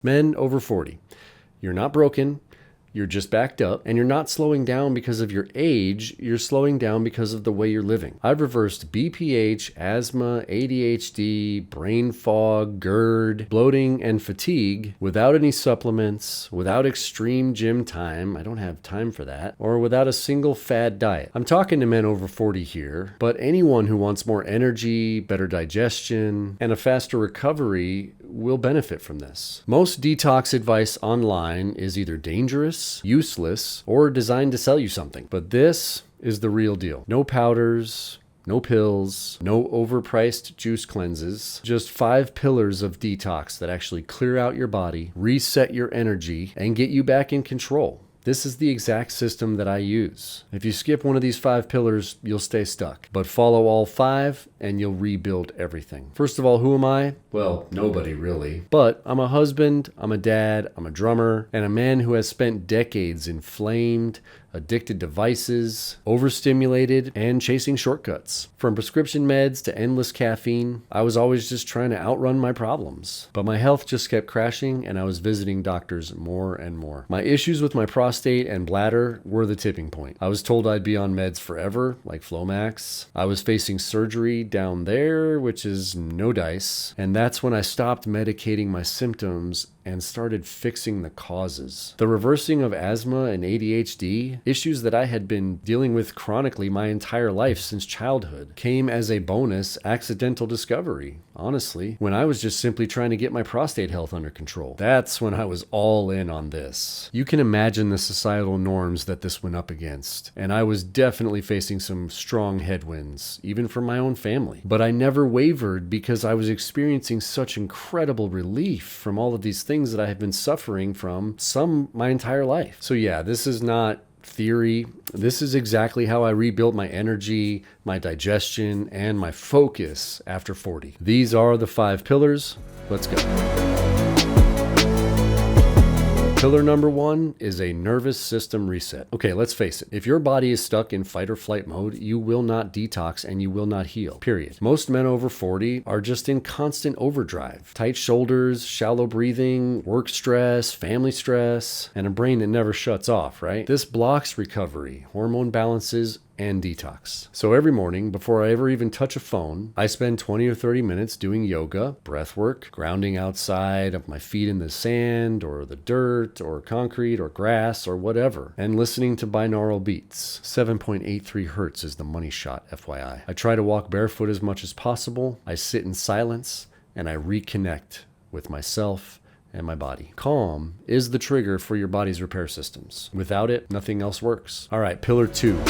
Men over 40. You're not broken. You're just backed up, and you're not slowing down because of your age. You're slowing down because of the way you're living. I've reversed BPH, asthma, ADHD, brain fog, GERD, bloating, and fatigue without any supplements, without extreme gym time. I don't have time for that. Or without a single fad diet. I'm talking to men over 40 here, but anyone who wants more energy, better digestion, and a faster recovery will benefit from this. Most detox advice online is either dangerous, useless, or designed to sell you something. But this is the real deal. No powders, no pills, no overpriced juice cleanses, just 5 pillars of detox that actually clear out your body, reset your energy, and get you back in control. This is the exact system that I use. If you skip one of these 5 pillars, you'll stay stuck. But follow all 5 and you'll rebuild everything. First of all, who am I? Well, nobody really. But I'm a husband, I'm a dad, I'm a drummer, and a man who has spent decades inflamed, addicted to vices, overstimulated, and chasing shortcuts. From prescription meds to endless caffeine, I was always just trying to outrun my problems. But my health just kept crashing, and I was visiting doctors more and more. My issues with my prostate and bladder were the tipping point. I was told I'd be on meds forever, like Flomax. I was facing surgery down there, which is no dice. And that's when I stopped medicating my symptoms and started fixing the causes. The reversing of asthma and ADHD, issues that I had been dealing with chronically my entire life since childhood, came as a bonus accidental discovery, honestly, when I was just simply trying to get my prostate health under control. That's when I was all in on this. You can imagine the societal norms that this went up against, and I was definitely facing some strong headwinds, even from my own family. But I never wavered because I was experiencing such incredible relief from all of these things that I have been suffering from my entire life. So yeah, this is not theory. This is exactly how I rebuilt my energy, my digestion, and my focus after 40. These are the 5 pillars. Let's go. Pillar number 1 is a nervous system reset. Okay, let's face it. If your body is stuck in fight or flight mode, you will not detox and you will not heal, period. Most men over 40 are just in constant overdrive. Tight shoulders, shallow breathing, work stress, family stress, and a brain that never shuts off, right? This blocks recovery, hormone balances, and detox. So every morning, before I ever even touch a phone, I spend 20 or 30 minutes doing yoga, breath work, grounding outside of my feet in the sand or the dirt or concrete or grass or whatever, and listening to binaural beats. 7.83 hertz is the money shot, FYI. I try to walk barefoot as much as possible. I sit in silence and I reconnect with myself and my body. Calm is the trigger for your body's repair systems. Without it, nothing else works. All right, pillar 2.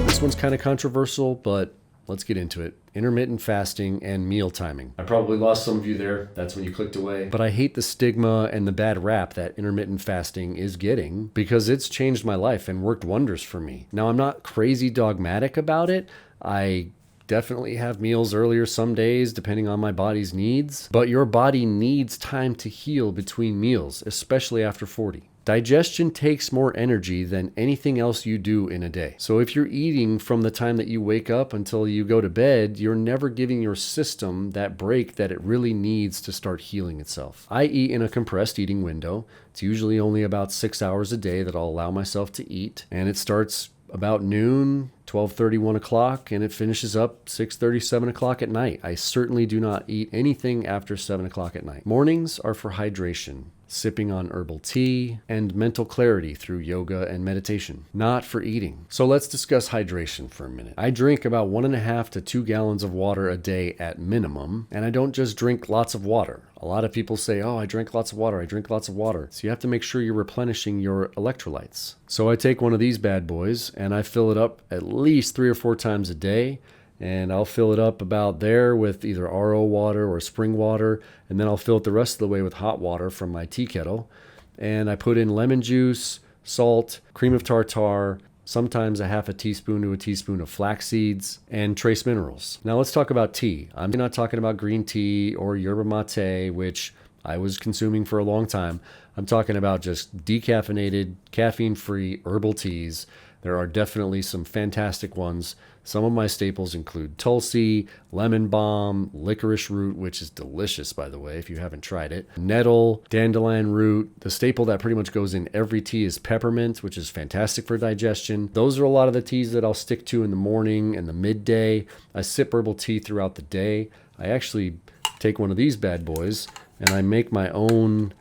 This one's kind of controversial, but let's get into it. Intermittent fasting and meal timing. I probably lost some of you there. That's when you clicked away. But I hate the stigma and the bad rap that intermittent fasting is getting because it's changed my life and worked wonders for me. Now, I'm not crazy dogmatic about it. I definitely have meals earlier some days depending on my body's needs, but your body needs time to heal between meals, especially after 40. Digestion takes more energy than anything else you do in a day. So if you're eating from the time that you wake up until you go to bed, you're never giving your system that break that it really needs to start healing itself. I eat in a compressed eating window. It's usually only about 6 hours a day that I'll allow myself to eat, and it starts about noon, 12:30, 1 o'clock, and it finishes up 6:30, 7 o'clock at night. I certainly do not eat anything after 7 o'clock at night. Mornings are for hydration, sipping on herbal tea, and mental clarity through yoga and meditation, not for eating. So let's discuss hydration for a minute. I drink about 1.5 to 2 gallons of water a day at minimum, and I don't just drink lots of water. A lot of people say, oh, I drink lots of water, I drink lots of water. So you have to make sure you're replenishing your electrolytes. So I take one of these bad boys and I fill it up at least 3 or 4 times a day. And I'll fill it up about there with either RO water or spring water. And then I'll fill it the rest of the way with hot water from my tea kettle. And I put in lemon juice, salt, cream of tartar, sometimes a half a teaspoon to a teaspoon of flax seeds, and trace minerals. Now let's talk about tea. I'm not talking about green tea or yerba mate, which I was consuming for a long time. I'm talking about just decaffeinated, caffeine-free herbal teas. There are definitely some fantastic ones. Some of my staples include tulsi, lemon balm, licorice root, which is delicious, by the way, if you haven't tried it, nettle, dandelion root. The staple that pretty much goes in every tea is peppermint, which is fantastic for digestion. Those are a lot of the teas that I'll stick to in the morning and the midday. I sip herbal tea throughout the day. I actually take one of these bad boys and I make my own.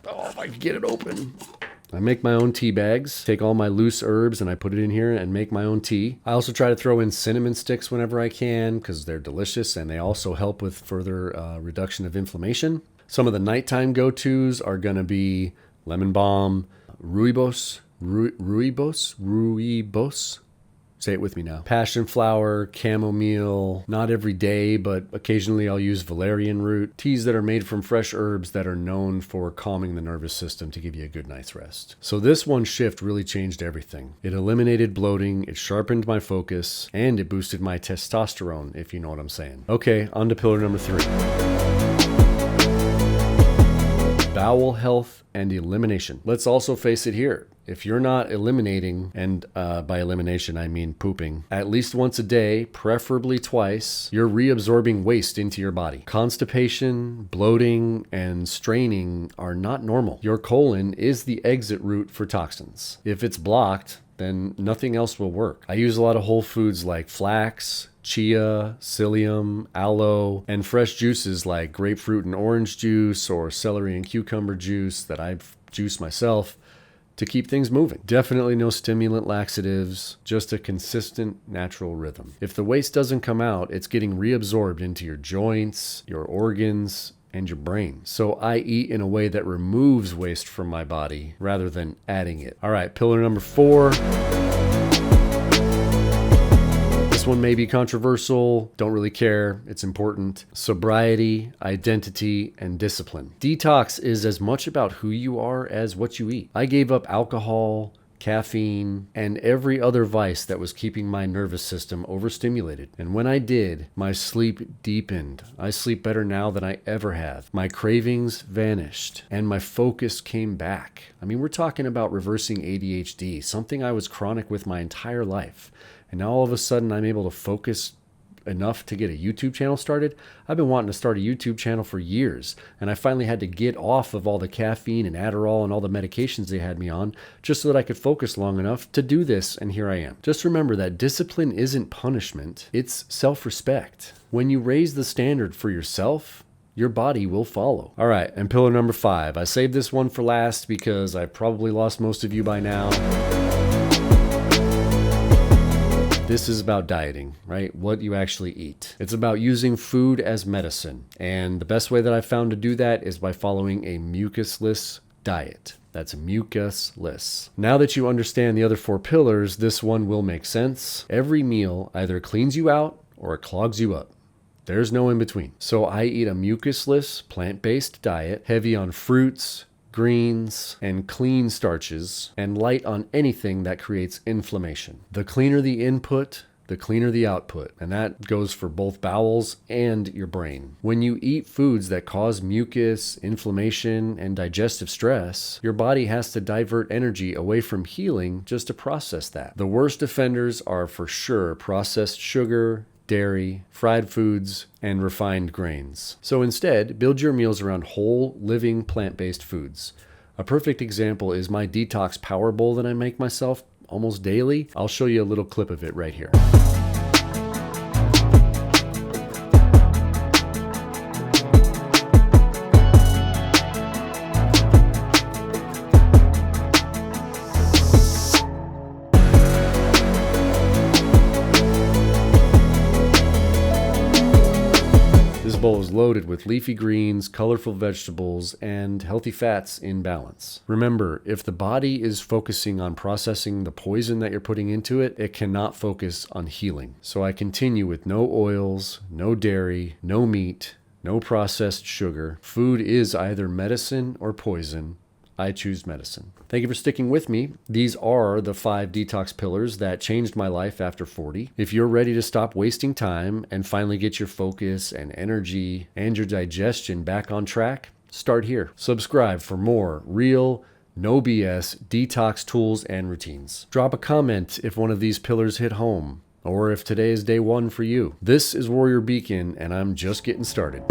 Oh, if I could get it open. I make my own tea bags, take all my loose herbs and I put it in here and make my own tea. I also try to throw in cinnamon sticks whenever I can because they're delicious and they also help with further reduction of inflammation. Some of the nighttime go-tos are going to be lemon balm, rooibos. Say it with me now. Passion flower, chamomile, not every day, but occasionally I'll use valerian root. Teas that are made from fresh herbs that are known for calming the nervous system to give you a good night's rest. So this one shift really changed everything. It eliminated bloating, it sharpened my focus, and it boosted my testosterone, if you know what I'm saying. Okay, on to pillar number 3. Bowel health and elimination. Let's also face it here. If you're not eliminating, and by elimination I mean pooping, at least once a day, preferably twice, you're reabsorbing waste into your body. Constipation, bloating, and straining are not normal. Your colon is the exit route for toxins. If it's blocked, then nothing else will work. I use a lot of whole foods like flax, chia, psyllium, aloe, and fresh juices like grapefruit and orange juice or celery and cucumber juice that I've juiced myself to keep things moving. Definitely no stimulant laxatives, just a consistent natural rhythm. If the waste doesn't come out, it's getting reabsorbed into your joints, your organs, and your brain. So I eat in a way that removes waste from my body rather than adding it. All right, pillar number 4. This one may be controversial, don't really care, it's important. Sobriety, identity, and discipline. Detox is as much about who you are as what you eat. I gave up alcohol, caffeine, and every other vice that was keeping my nervous system overstimulated. And when I did, my sleep deepened. I sleep better now than I ever have. My cravings vanished, and my focus came back. I mean, we're talking about reversing ADHD, something I was chronic with my entire life. And now all of a sudden I'm able to focus enough to get a YouTube channel started. I've been wanting to start a YouTube channel for years, and I finally had to get off of all the caffeine and Adderall and all the medications they had me on just so that I could focus long enough to do this, and here I am. Just remember that discipline isn't punishment, it's self-respect. When you raise the standard for yourself, your body will follow. All right, and pillar number 5. I saved this one for last because I probably lost most of you by now. This is about dieting, right? What you actually eat. It's about using food as medicine. And the best way that I've found to do that is by following a mucusless diet. That's mucusless. Now that you understand the other 4 pillars, this one will make sense. Every meal either cleans you out or it clogs you up. There's no in between. So I eat a mucusless, plant-based diet, heavy on fruits, greens, and clean starches, and light on anything that creates inflammation. The cleaner the input, the cleaner the output, and that goes for both bowels and your brain. When you eat foods that cause mucus, inflammation, and digestive stress, your body has to divert energy away from healing just to process that. The worst offenders are for sure processed sugar, dairy, fried foods, and refined grains. So instead, build your meals around whole, living, plant-based foods. A perfect example is my detox power bowl that I make myself almost daily. I'll show you a little clip of it right here. Bowl is loaded with leafy greens, colorful vegetables, and healthy fats in balance. Remember, if the body is focusing on processing the poison that you're putting into it, it cannot focus on healing. So I continue with no oils, no dairy, no meat, no processed sugar. Food is either medicine or poison. I choose medicine. Thank you for sticking with me. These are the 5 detox pillars that changed my life after 40. If you're ready to stop wasting time and finally get your focus and energy and your digestion back on track, start here. Subscribe for more real, no BS detox tools and routines. Drop a comment if one of these pillars hit home. or if today is day one for you. This is Warrior Beacon, and I'm just getting started.